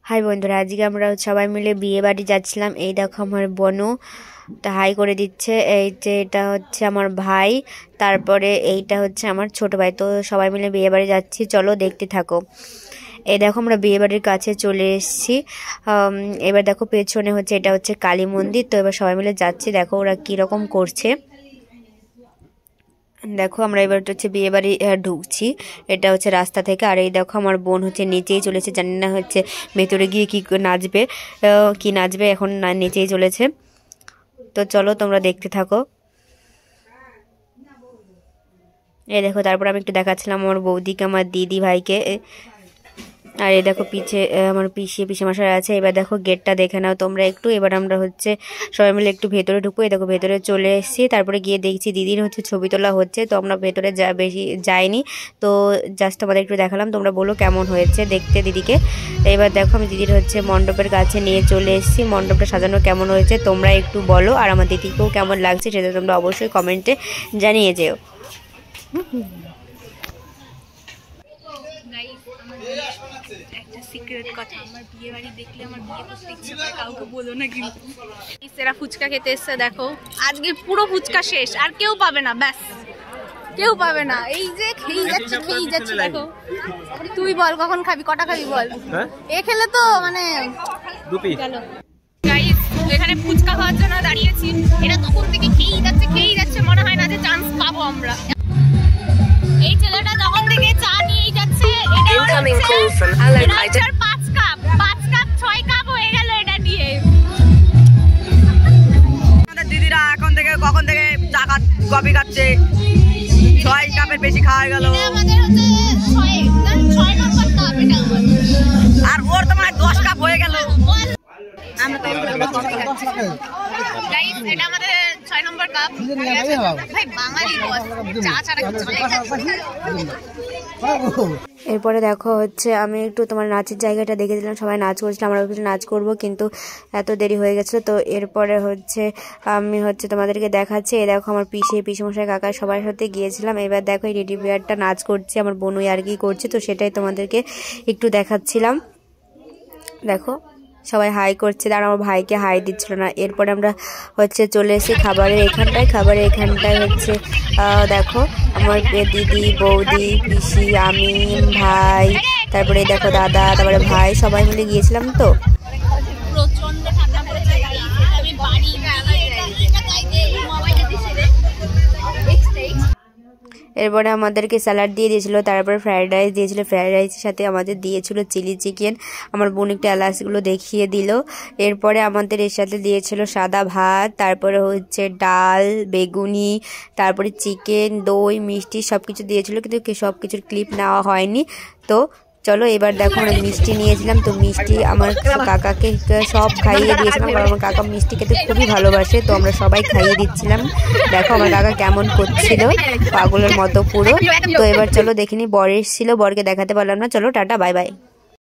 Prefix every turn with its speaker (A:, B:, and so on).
A: High বন্ধুরা, আজকে আমরা সবাই মিলে বিয়ে বাড়ি যাচ্ছিলাম। এই দেখো আমার বোনও তা হাই করে দিচ্ছে। এই যে এটা হচ্ছে আমার ভাই, তারপরে এইটা হচ্ছে আমার ছোট ভাই। তো সবাই মিলে বিয়ে বাড়ি যাচ্ছি, চলো দেখতে থাকো। এই দেখো আমরা বিয়ে বাড়ির কাছে চলে এসেছি। এবার দেখো পেছনে হচ্ছে এটা হচ্ছে কালী মন্দির। তো এবার সবাই মিলে যাচ্ছি, দেখো ওরা কীরকম করছে। দেখো আমরা এবার হচ্ছে বিয়ে বাড়ি ঢুকছি, এটা হচ্ছে রাস্তা থেকে। আর এই দেখো আমার বোন হচ্ছে নিচেই চলেছে, জানি না হচ্ছে ভেতরে গিয়ে কি নাচবে এখন নিচেই চলেছে। তো চলো তোমরা দেখতে থাকো। এই দেখো তারপর আমি একটু দেখাচ্ছিলাম আমার বৌদিকে, আমার দিদি ভাইকে। আর এই দেখো পিছে আমার পিসেমশাই আছে। এবার দেখো গেটটা দেখে নাও তোমরা একটু। এবার আমরা হচ্ছে সবাই মিলে একটু ভেতরে ঢুকবো। এই দেখো ভেতরে চলে এসেছি, তারপরে গিয়ে দেখছি দিদির হচ্ছে ছবি তোলা হচ্ছে। তো আমরা ভেতরে বেশি যাইনি, তো জাস্ট তোমাদের একটু দেখালাম। তোমরা বলো কেমন হয়েছে দেখতে দিদিকে। এবার দেখো আমি দিদির হচ্ছে মণ্ডপের কাছে নিয়ে চলে এসেছি। মণ্ডপটা সাজানো কেমন হয়েছে তোমরা একটু বলো, আর আমার দিদিকেও কেমন লাগছে সেটা তোমরা অবশ্যই কমেন্টে জানিয়ে যেও।
B: একটা সিক্রেট কথা, আমার বিয়ে বাড়ি দেখলে আমার বিয়ে করতে ইচ্ছে করে, কাউকে বলো না কিন্তু। এরা ফুচকা খেতে এসছে, দেখো আজকে পুরো ফুচকা শেষ, আর কেউ পাবে না, ব্যাস কেউ পাবে না। এই যে খেয়েই যাচ্ছে দেখো। তুই বল কখন খাবি, কটা খাবি বল। এ খেলে তো মানে গেল। গাইস এখানে ফুচকা খাওয়ার জন্য দাঁড়িয়েছি, এরা তখন থেকে খেয়েই যাচ্ছে, মনে হয় না যে চান্স পাবো আমরা। এই ছেলেটা যখন থেকে চা নিয়েই যাচ্ছে, পাঁচ কাপ 6 কাপ হয়ে গেল এটা দিয়ে।
C: আমাদের দিদিরা কখন থেকে চা কফি খাচ্ছে, 6 কাপের বেশি খাওয়া গেল।
B: আমাদের হচ্ছে 6 নম্বর কাপ এটা,
C: আর ওর তো মানে 10 কাপ হয়ে গেল।
B: আমরা তো গাইস এটা আমাদের 6 নম্বর কাপ। ভাই বাঙালি চা ছাড়া কিছু চলে না।
A: এরপরে দেখো হচ্ছে আমি একটু তোমার নাচের জায়গাটা দেখে দিলাম, সবাই নাচ করছিল, আমরা একটু নাচ করব কিন্তু এত দেরি হয়ে গেছে। তো এরপরে হচ্ছে আমি হচ্ছে তোমাদেরকে দেখাচ্ছি। এই দেখো আমার পিসেমশাই কাকা সবার সাথে গিয়েছিলাম। এবার দেখো এই রেডি বিয়ারটা নাচ করছে, আমার বোনই আর কি করছে, তো সেটাই তোমাদেরকে একটু দেখাচ্ছিলাম। দেখো সবাই হাই করছে, আর আমার ভাইকে হাই দিচ্ছিল না। এরপরে আমরা হচ্ছে চলে এসেছি খাবারের এখানটায় হচ্ছে দেখো আমার দিদি, বৌদি, পিসি, আমি, ভাই, তারপরে দেখো দাদা, তারপরে ভাই, সবাই মিলে গিয়েছিলাম। তো
B: প্রচন্ড ঠান্ডা পড়েছে গাইস, আমি বাড়ি
A: এরপরে আমাদেরকে স্যালাড দিয়ে দিয়েছিল, তারপরে ফ্রাইড রাইস দিয়েছিল, ফ্রাইড রাইসের সাথে আমাদের দিয়েছিল চিলি চিকেন। আমার বোন একটু এলাচগুলো দেখিয়ে দিল। এরপরে আমাদের এর সাথে দিয়েছিল সাদা ভাত, তারপরে হচ্ছে ডাল, বেগুনি, তারপরে চিকেন, দই, মিষ্টি সব কিছু দিয়েছিল, কিন্তু সব কিছুর ক্লিপ নেওয়া হয়নি। তো চলো এবার দেখো আমরা মিষ্টি নিয়েছিলাম। তো মিষ্টি আমার কাকাকে সব খাইয়ে দিয়েছিলাম, কারণ আমার কাকা মিষ্টি খেতে খুবই ভালোবাসে। তো আমরা সবাই খাইয়ে দিচ্ছিলাম। দেখো আমার কাকা কেমন করছিল, পাগলের মতো পুরো। তো এবার চলো দেখিনি, বর এসেছিল, বরকে দেখাতে পারলাম না। চলো টাটা, বাই বাই।